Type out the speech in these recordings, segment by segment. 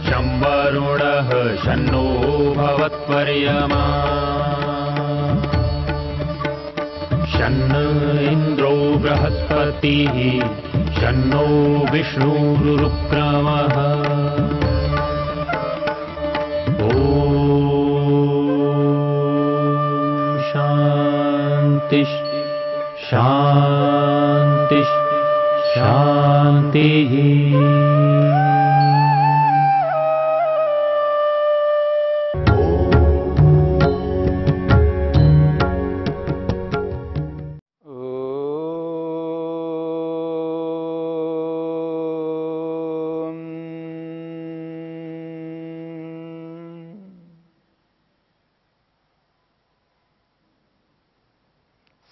शं वरुणः शन्नो भवत्वर्यमा शन्न इन्द्रो बृहस्पतिः शन्नो विष्णुरुक्रमः ॐ शान्ति शान्ति शान्तिः।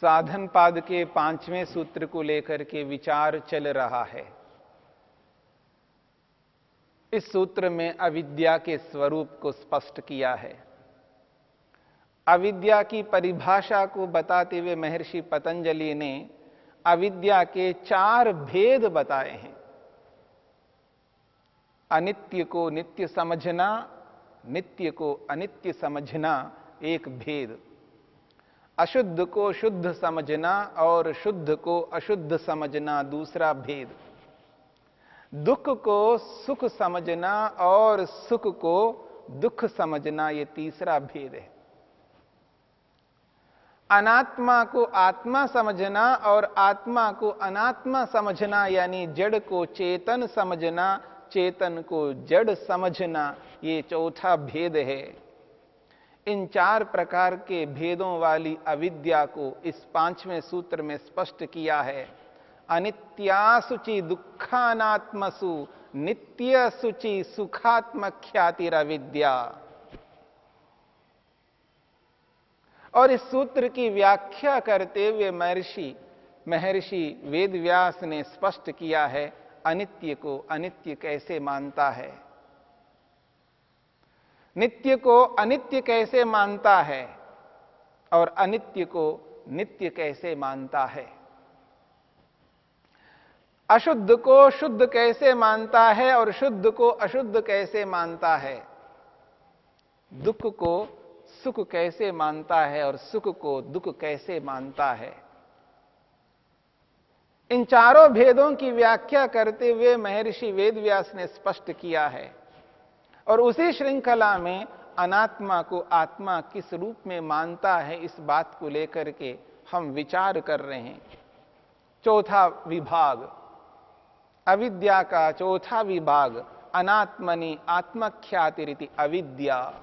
साधन पाद के 5वें सूत्र को लेकर के विचार चल रहा है। इस सूत्र में अविद्या के स्वरूप को स्पष्ट किया है। अविद्या की परिभाषा को बताते हुए महर्षि पतंजलि ने अविद्या के 4 भेद बताए हैं। अनित्य को नित्य समझना, नित्य को अनित्य समझना एक भेद, अशुद्ध को शुद्ध समझना और शुद्ध को अशुद्ध समझना दूसरा भेद, दुख को सुख समझना और सुख को दुख समझना ये तीसरा भेद है। अनात्मा को आत्मा समझना और आत्मा को अनात्मा समझना यानी जड़ को चेतन समझना, चेतन को जड़ समझना ये चौथा भेद है। इन 4 प्रकार के भेदों वाली अविद्या को इस 5वें सूत्र में स्पष्ट किया है। अनित्यासुचि दुःखानात्मसु नित्य सुचि सुखात्मख्यातिरविद्या। और इस सूत्र की व्याख्या करते हुए महर्षि वेदव्यास ने स्पष्ट किया है अनित्य को अनित्य कैसे मानता है, नित्य को अनित्य कैसे मानता है और अनित्य को नित्य कैसे मानता है, अशुद्ध को शुद्ध कैसे मानता है और शुद्ध को अशुद्ध कैसे मानता है, दुख को सुख कैसे मानता है और सुख को दुख कैसे मानता है। इन चारों भेदों की व्याख्या करते हुए महर्षि वेदव्यास ने स्पष्ट किया है। और उसी श्रृंखला में अनात्मा को आत्मा किस रूप में मानता है इस बात को लेकर के हम विचार कर रहे हैं। चौथा विभाग, अविद्या का चौथा विभाग, अनात्मनि आत्मख्यातिरिति अविद्या।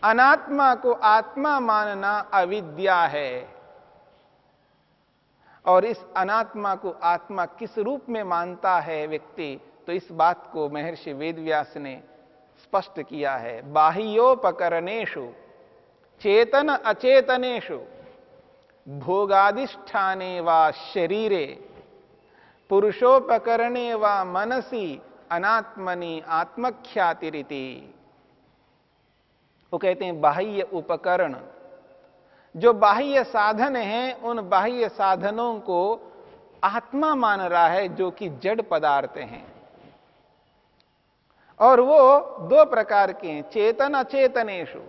अनात्मा को आत्मा मानना अविद्या है। और इस अनात्मा को आत्मा किस रूप में मानता है व्यक्ति, तो इस बात को महर्षि वेदव्यास ने स्पष्ट किया है। बाह्योपकरणेषु चेतन अचेतनेषु भोगादिष्ठाने वा शरीरे पुरुषोपकरणे वा मनसि अनात्मनि आत्मख्यातिरिति। वो कहते हैं बाह्य उपकरण, जो बाह्य साधन हैं उन बाह्य साधनों को आत्मा मान रहा है जो कि जड़ पदार्थ हैं। और वो 2 प्रकार के हैं, चेतन अचेतनेषु,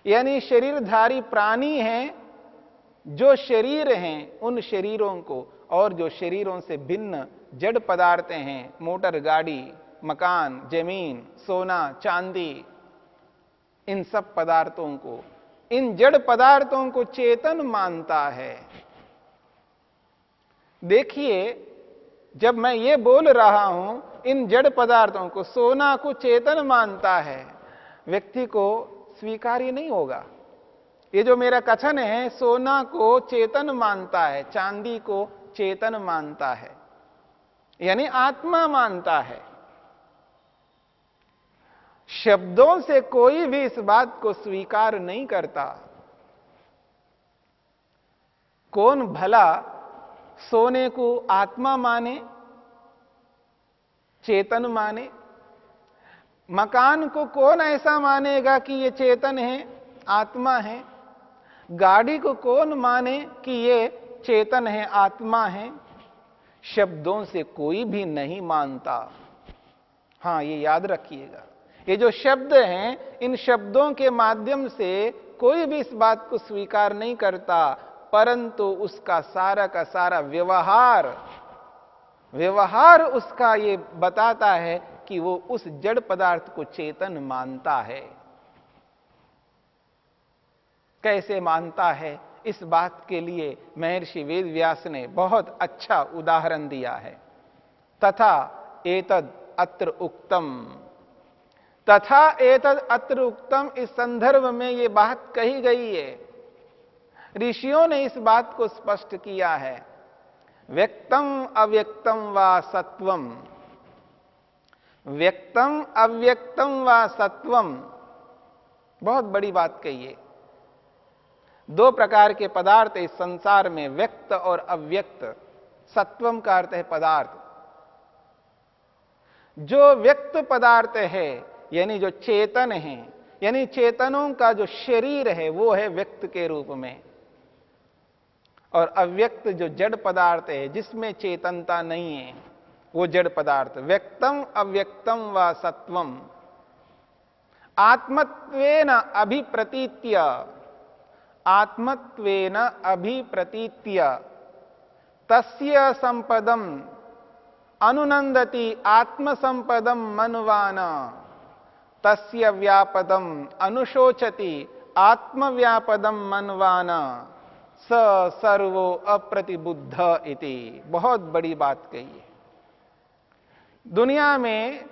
यानी शरीरधारी प्राणी हैं जो शरीर हैं उन शरीरों को, और जो शरीरों से भिन्न जड़ पदार्थ हैं, मोटर गाड़ी, मकान, जमीन, सोना, चांदी, इन सब पदार्थों को, इन जड़ पदार्थों को चेतन मानता है। देखिए, जब मैं ये बोल रहा हूं इन जड़ पदार्थों को, सोना को चेतन मानता है, व्यक्ति को स्वीकार्य नहीं होगा। ये जो मेरा कथन है, सोना को चेतन मानता है, चांदी को चेतन मानता है, यानी आत्मा मानता है। शब्दों से कोई भी इस बात को स्वीकार नहीं करता। कौन भला सोने को आत्मा माने, चेतन माने? मकान को कौन ऐसा मानेगा कि ये चेतन है, आत्मा है? गाड़ी को कौन माने कि ये चेतन है, आत्मा है? शब्दों से कोई भी नहीं मानता। हां, ये याद रखिएगा, ये जो शब्द हैं, इन शब्दों के माध्यम से कोई भी इस बात को स्वीकार नहीं करता, परंतु उसका सारा का सारा व्यवहार उसका ये बताता है कि वो उस जड़ पदार्थ को चेतन मानता है। कैसे मानता है, इस बात के लिए महर्षि वेदव्यास ने बहुत अच्छा उदाहरण दिया है। तथा एतद अत्र उक्तम, तथा एतद अत्र उक्तम, इस संदर्भ में ये बात कही गई है, ऋषियों ने इस बात को स्पष्ट किया है। व्यक्तम अव्यक्तम वा सत्वम, व्यक्तम अव्यक्तम वा सत्वम, बहुत बड़ी बात कही है। दो प्रकार के पदार्थ इस संसार में, व्यक्त और अव्यक्त। सत्वम का अर्थ है पदार्थ। जो व्यक्त पदार्थ है, यानी जो चेतन है, यानी चेतनों का जो शरीर है, वो है व्यक्त के रूप में। और अव्यक्त जो जड़ पदार्थ है, जिसमें चेतनता नहीं है, वो जड़ पदार्थ। व्यक्तम अव्यक्तम व सत्वम आत्मत्वेन अभिप्रतीत्य, आत्मत्वेन अभिप्रतीत्य तस्य संपदम अनुनंदति आत्मसंपदम मनवान, तस्य व्यापदम अनुशोचति आत्मव्यापदम मनवान, स सर्वो अप्रतिबुद्ध इति। बहुत बड़ी बात कही है। दुनिया में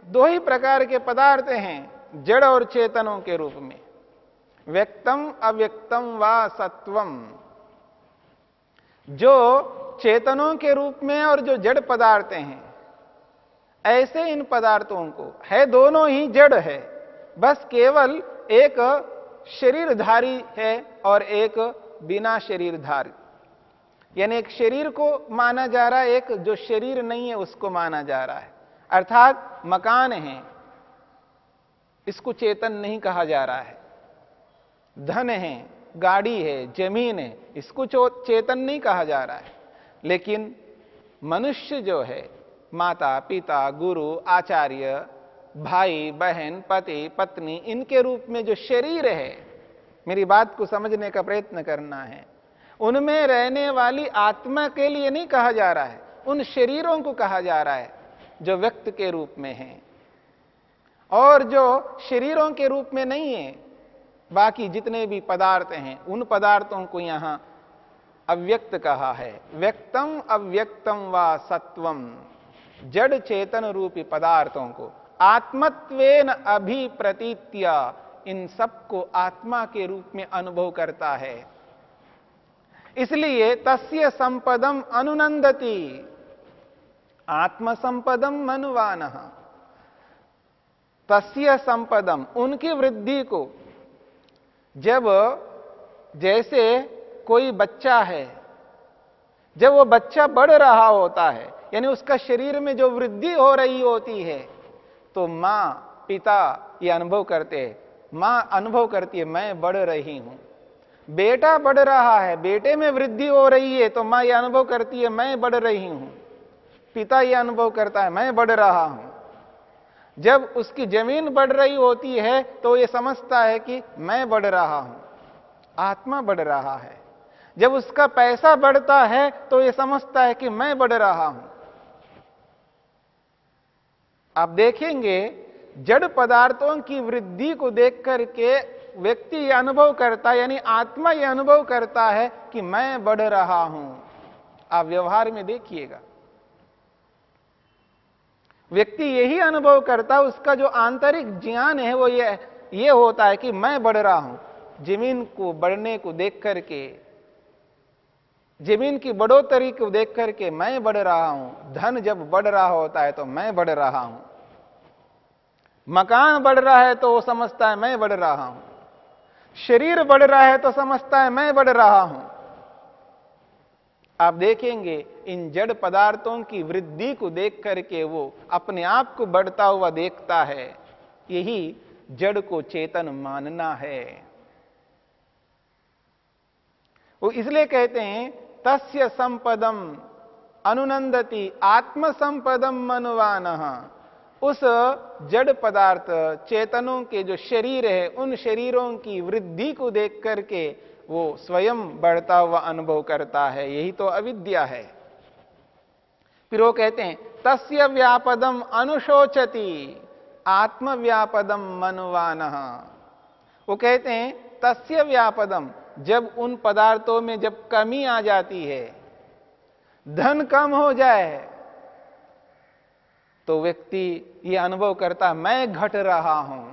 दो ही प्रकार के पदार्थ हैं जड़ और चेतनों के रूप में, व्यक्तम अव्यक्तम वा सत्वम। जो चेतनों के रूप में और जो जड़ पदार्थ हैं, ऐसे इन पदार्थों को है, दोनों ही जड़ है, बस केवल एक शरीरधारी है और एक बिना शरीरधारी। यानी एक शरीर को माना जा रहा है, एक जो शरीर नहीं है उसको माना जा रहा है। अर्थात मकान है, इसको चेतन नहीं कहा जा रहा है। धन है, गाड़ी है, जमीन है, इसको चेतन नहीं कहा जा रहा है। लेकिन मनुष्य जो है, माता पिता गुरु आचार्य भाई बहन पति पत्नी, इनके रूप में जो शरीर है, मेरी बात को समझने का प्रयत्न करना है, उनमें रहने वाली आत्मा के लिए नहीं कहा जा रहा है, उन शरीरों को कहा जा रहा है जो व्यक्त के रूप में हैं। और जो शरीरों के रूप में नहीं है, बाकी जितने भी पदार्थ हैं, उन पदार्थों को यहां अव्यक्त कहा है। व्यक्तम अव्यक्तम वा सत्वम, जड़ चेतन रूपी पदार्थों को आत्मत्वेन अभिप्रतीत्य, इन सबको आत्मा के रूप में अनुभव करता है। इसलिए तस्य संपदम अनुनंदति आत्मसंपदम मनवानः, तस्य संपदम, उनकी वृद्धि को, जब जैसे कोई बच्चा है, जब वो बच्चा बढ़ रहा होता है, यानी उसका शरीर में जो वृद्धि हो रही होती है, तो मां पिता ये अनुभव करते हैं, मां अनुभव करती है मैं बढ़ रही हूं। बेटा बढ़ रहा है, बेटे में वृद्धि हो रही है, तो मां ये अनुभव करती है मैं बढ़ रही हूं। पिता ये अनुभव करता है मैं बढ़ रहा हूं। जब उसकी जमीन बढ़ रही होती है तो ये समझता है कि मैं बढ़ रहा हूं, आत्मा बढ़ रहा है। जब उसका पैसा बढ़ता है तो ये समझता है कि मैं बढ़ रहा हूं। आप देखेंगे जड़ पदार्थों की वृद्धि को देख करके व्यक्ति यह अनुभव करता है, यानी आत्मा यह अनुभव करता है कि मैं बढ़ रहा हूं। आप व्यवहार में देखिएगा, व्यक्ति यही अनुभव करता है, उसका जो आंतरिक ज्ञान है वो ये होता है कि मैं बढ़ रहा हूं। जमीन को बढ़ने को देख करके, जमीन की बढ़ोतरी को देख करके मैं बढ़ रहा हूं। धन जब बढ़ रहा होता है तो मैं बढ़ रहा हूं। मकान बढ़ रहा है तो वो समझता है मैं बढ़ रहा हूं। शरीर बढ़ रहा है तो समझता है मैं बढ़ रहा हूं। आप देखेंगे इन जड़ पदार्थों की वृद्धि को देख करके वो अपने आप को बढ़ता हुआ देखता है। यही जड़ को चेतन मानना है। वो इसलिए कहते हैं तस्य संपदम अनुनंदति आत्म संपदम मनवानः, उस जड़ पदार्थ चेतनों के जो शरीर है उन शरीरों की वृद्धि को देख करके वो स्वयं बढ़ता हुआ अनुभव करता है। यही तो अविद्या है। फिर वो कहते हैं तस्य व्यापदम अनुशोचति आत्मव्यापदम मनवानः। वो कहते हैं तस्य व्यापदम, जब उन पदार्थों में जब कमी आ जाती है, धन कम हो जाए, तो व्यक्ति ये अनुभव करता मैं घट रहा हूं,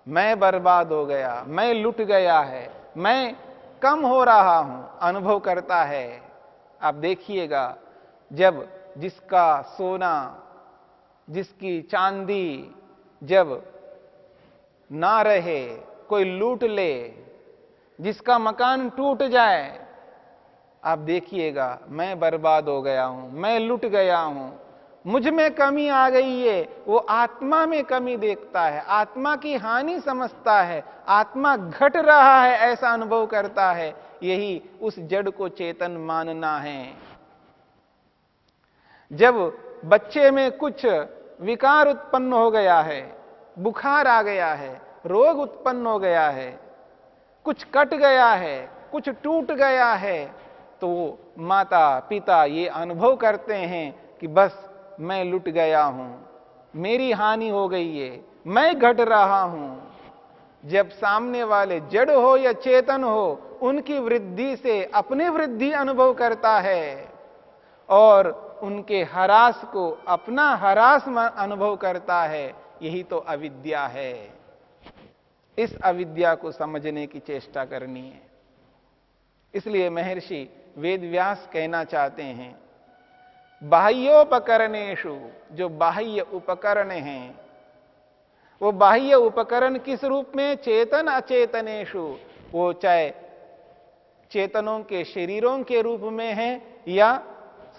मैं बर्बाद हो गया, मैं लुट गया है, मैं कम हो रहा हूं, अनुभव करता है। आप देखिएगा जब जिसका सोना, जिसकी चांदी जब ना रहे, कोई लूट ले, जिसका मकान टूट जाए, आप देखिएगा मैं बर्बाद हो गया हूं, मैं लुट गया हूं, मुझ में कमी आ गई है। वो आत्मा में कमी देखता है, आत्मा की हानि समझता है, आत्मा घट रहा है ऐसा अनुभव करता है। यही उस जड़ को चेतन मानना है। जब बच्चे में कुछ विकार उत्पन्न हो गया है, बुखार आ गया है, रोग उत्पन्न हो गया है, कुछ कट गया है, कुछ टूट गया है, तो माता पिता ये अनुभव करते हैं कि बस मैं लुट गया हूं, मेरी हानि हो गई है, मैं घट रहा हूं। जब सामने वाले जड़ हो या चेतन हो, उनकी वृद्धि से अपनी वृद्धि अनुभव करता है और उनके ह्रास को अपना ह्रास अनुभव करता है। यही तो अविद्या है। इस अविद्या को समझने की चेष्टा करनी है। इसलिए महर्षि वेदव्यास कहना चाहते हैं बाह्योपकरणेषु, जो बाह्य उपकरण हैं, वो बाह्य उपकरण किस रूप में, चेतन अचेतनेषु, वो चाहे चेतनों के शरीरों के रूप में है या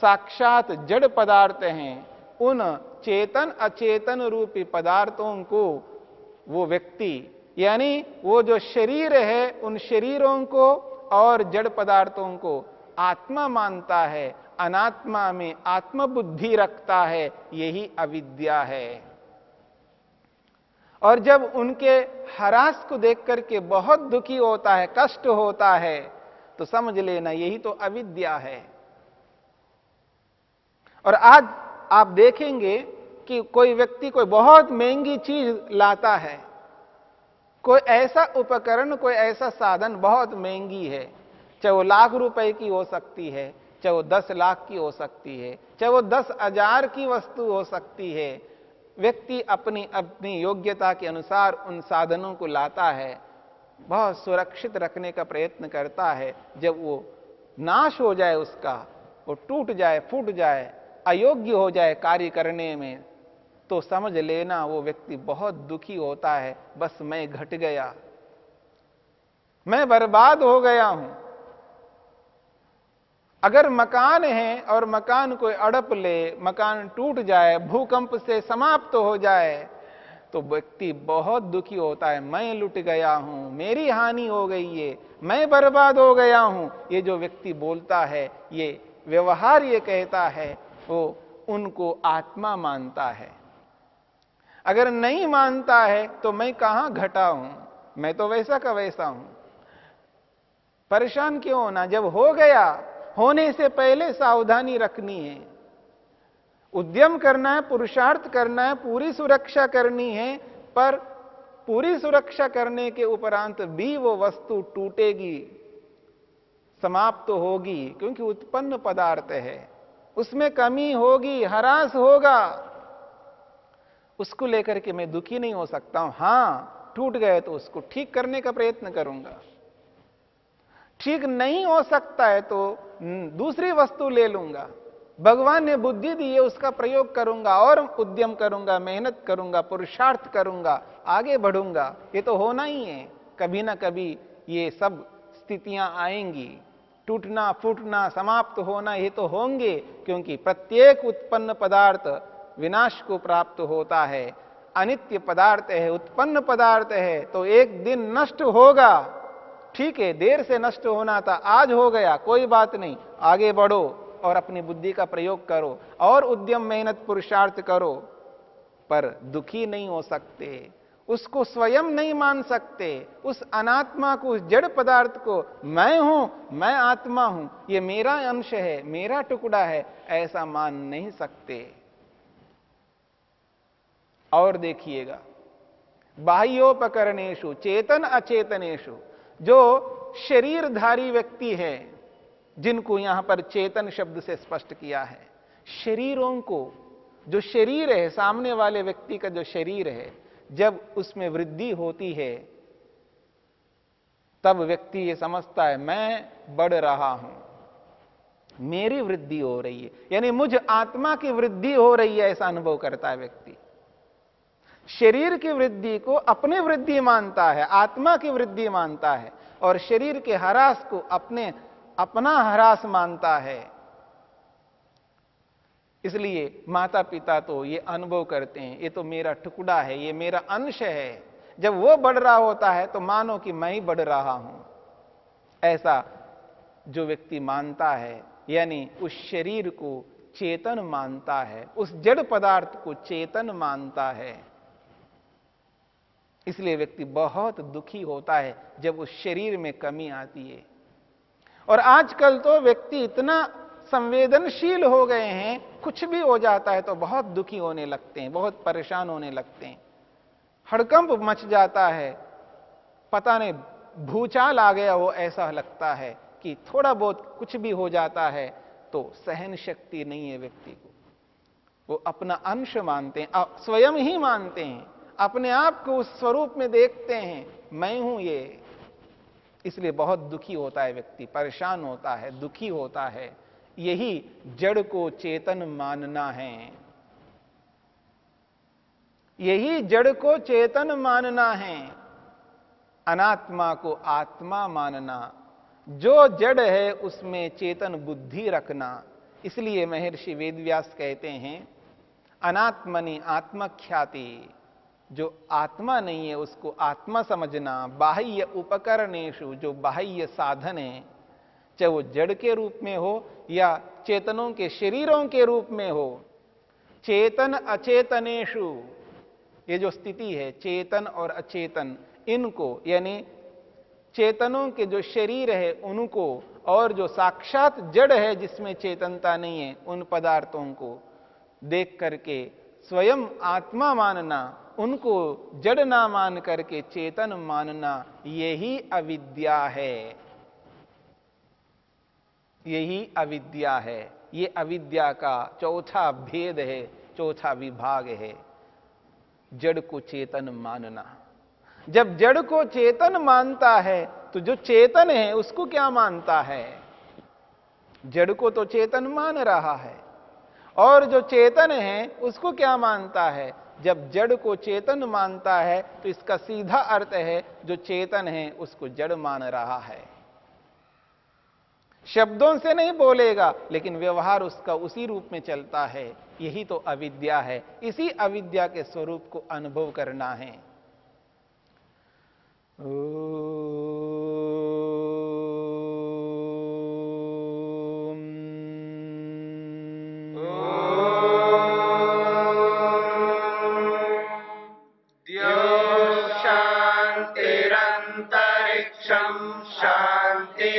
साक्षात जड़ पदार्थ हैं, उन चेतन अचेतन रूपी पदार्थों को वो व्यक्ति, यानी वो जो शरीर है, उन शरीरों को और जड़ पदार्थों को आत्मा मानता है, अनात्मा में आत्मबुद्धि रखता है। यही अविद्या है। और जब उनके ह्रास को देख करके बहुत दुखी होता है, कष्ट होता है, तो समझ लेना यही तो अविद्या है। और आज आप देखेंगे कि कोई व्यक्ति कोई बहुत महंगी चीज लाता है, कोई ऐसा उपकरण, कोई ऐसा साधन बहुत महंगी है, चाहे वो लाख रुपए की हो सकती है, चाहे वो 10 लाख की हो सकती है, चाहे वो 10,000 की वस्तु हो सकती है। व्यक्ति अपनी अपनी योग्यता के अनुसार उन साधनों को लाता है, बहुत सुरक्षित रखने का प्रयत्न करता है। जब वो नाश हो जाए, उसका वो टूट जाए, फूट जाए, अयोग्य हो जाए कार्य करने में, तो समझ लेना वो व्यक्ति बहुत दुखी होता है। बस मैं घट गया, मैं बर्बाद हो गया हूं। अगर मकान है और मकान कोई अड़प ले, मकान टूट जाए, भूकंप से समाप्त हो जाए, तो व्यक्ति बहुत दुखी होता है। मैं लुट गया हूं, मेरी हानि हो गई है, मैं बर्बाद हो गया हूं। ये जो व्यक्ति बोलता है, ये व्यवहार ये कहता है, वो उनको आत्मा मानता है। अगर नहीं मानता है तो मैं कहां घटा हूं, मैं तो वैसा का वैसा हूं। परेशान क्यों होना, जब हो गया, होने से पहले सावधानी रखनी है, उद्यम करना है, पुरुषार्थ करना है, पूरी सुरक्षा करनी है। पर पूरी सुरक्षा करने के उपरांत भी वो वस्तु टूटेगी, समाप्त होगी, क्योंकि उत्पन्न पदार्थ है, उसमें कमी होगी, ह्रास होगा। उसको लेकर के मैं दुखी नहीं हो सकता हूं। हां, टूट गए तो उसको ठीक करने का प्रयत्न करूंगा। ठीक नहीं हो सकता है तो दूसरी वस्तु ले लूंगा। भगवान ने बुद्धि दी है, उसका प्रयोग करूंगा और उद्यम करूंगा, मेहनत करूंगा, पुरुषार्थ करूंगा, आगे बढ़ूंगा। ये तो होना ही है, कभी ना कभी ये सब स्थितियां आएंगी, टूटना, फूटना, समाप्त होना, ये तो होंगे, क्योंकि प्रत्येक उत्पन्न पदार्थ विनाश को प्राप्त होता है। अनित्य पदार्थ है, उत्पन्न पदार्थ है, तो एक दिन नष्ट होगा। ठीक है, देर से नष्ट होना था, आज हो गया, कोई बात नहीं, आगे बढ़ो और अपनी बुद्धि का प्रयोग करो और उद्यम, मेहनत, पुरुषार्थ करो। पर दुखी नहीं हो सकते, उसको स्वयं नहीं मान सकते, उस अनात्मा को, उस जड़ पदार्थ को मैं हूं, मैं आत्मा हूं, ये मेरा अंश है, मेरा टुकड़ा है, ऐसा मान नहीं सकते। और देखिएगा, बाह्योपकरणेषु चेतन अचेतनेषु, जो शरीरधारी व्यक्ति है, जिनको यहां पर चेतन शब्द से स्पष्ट किया है, शरीरों को, जो शरीर है, सामने वाले व्यक्ति का जो शरीर है, जब उसमें वृद्धि होती है तब व्यक्ति ये समझता है मैं बढ़ रहा हूं, मेरी वृद्धि हो रही है, यानी मुझ आत्मा की वृद्धि हो रही है, ऐसा अनुभव करता है व्यक्ति। शरीर की वृद्धि को अपनी वृद्धि मानता है, आत्मा की वृद्धि मानता है, और शरीर के ह्रास को अपना ह्रास मानता है। इसलिए माता पिता तो ये अनुभव करते हैं, ये तो मेरा टुकड़ा है, ये मेरा अंश है। जब वो बढ़ रहा होता है तो मानो कि मैं ही बढ़ रहा हूं। ऐसा जो व्यक्ति मानता है, यानी उस शरीर को चेतन मानता है, उस जड़ पदार्थ को चेतन मानता है, इसलिए व्यक्ति बहुत दुखी होता है जब उस शरीर में कमी आती है। और आजकल तो व्यक्ति इतना संवेदनशील हो गए हैं, कुछ भी हो जाता है तो बहुत दुखी होने लगते हैं, बहुत परेशान होने लगते हैं, हड़कंप मच जाता है, पता नहीं भूचाल आ गया हो, ऐसा लगता है कि थोड़ा बहुत कुछ भी हो जाता है तो सहन शक्ति नहीं है व्यक्ति को। वो अपना अंश मानते हैं, स्वयं ही मानते हैं, अपने आप को उस स्वरूप में देखते हैं, मैं हूं ये। इसलिए बहुत दुखी होता है व्यक्ति, परेशान होता है, दुखी होता है। यही जड़ को चेतन मानना है, यही जड़ को चेतन मानना है, अनात्मा को आत्मा मानना, जो जड़ है उसमें चेतन बुद्धि रखना। इसलिए महर्षि वेदव्यास कहते हैं, अनात्मनि आत्मख्याति, जो आत्मा नहीं है उसको आत्मा समझना। बाह्य उपकरणेषु, जो बाह्य साधन है, चाहे वो जड़ के रूप में हो या चेतनों के शरीरों के रूप में हो, चेतन अचेतनेषु, ये जो स्थिति है चेतन और अचेतन, इनको यानी चेतनों के जो शरीर है उनको, और जो साक्षात जड़ है जिसमें चेतनता नहीं है, उन पदार्थों को देख करके स्वयं आत्मा मानना, उनको जड़ ना मान करके चेतन मानना, यही अविद्या है, यही अविद्या है। ये अविद्या का चौथा भेद है, चौथा विभाग है, जड़ को चेतन मानना। जब जड़ को चेतन मानता है तो जो चेतन है उसको क्या मानता है? जड़ को तो चेतन मान रहा है, और जो चेतन है उसको क्या मानता है? जब जड़ को चेतन मानता है तो इसका सीधा अर्थ है जो चेतन है उसको जड़ मान रहा है। शब्दों से नहीं बोलेगा लेकिन व्यवहार उसका उसी रूप में चलता है। यही तो अविद्या है। इसी अविद्या के स्वरूप को अनुभव करना है। शांति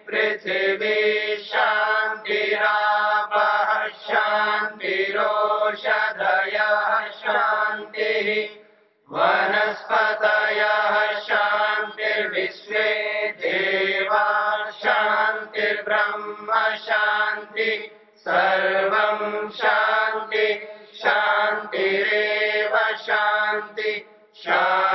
पृथ्वी शांतिरापः शांतिरोषधयः शांतिः वनस्पतयः शांतिर्विश्वे देवाः शांतिर्ब्रह्म शांति सर्वं शांति शांतिरेव शांति शांति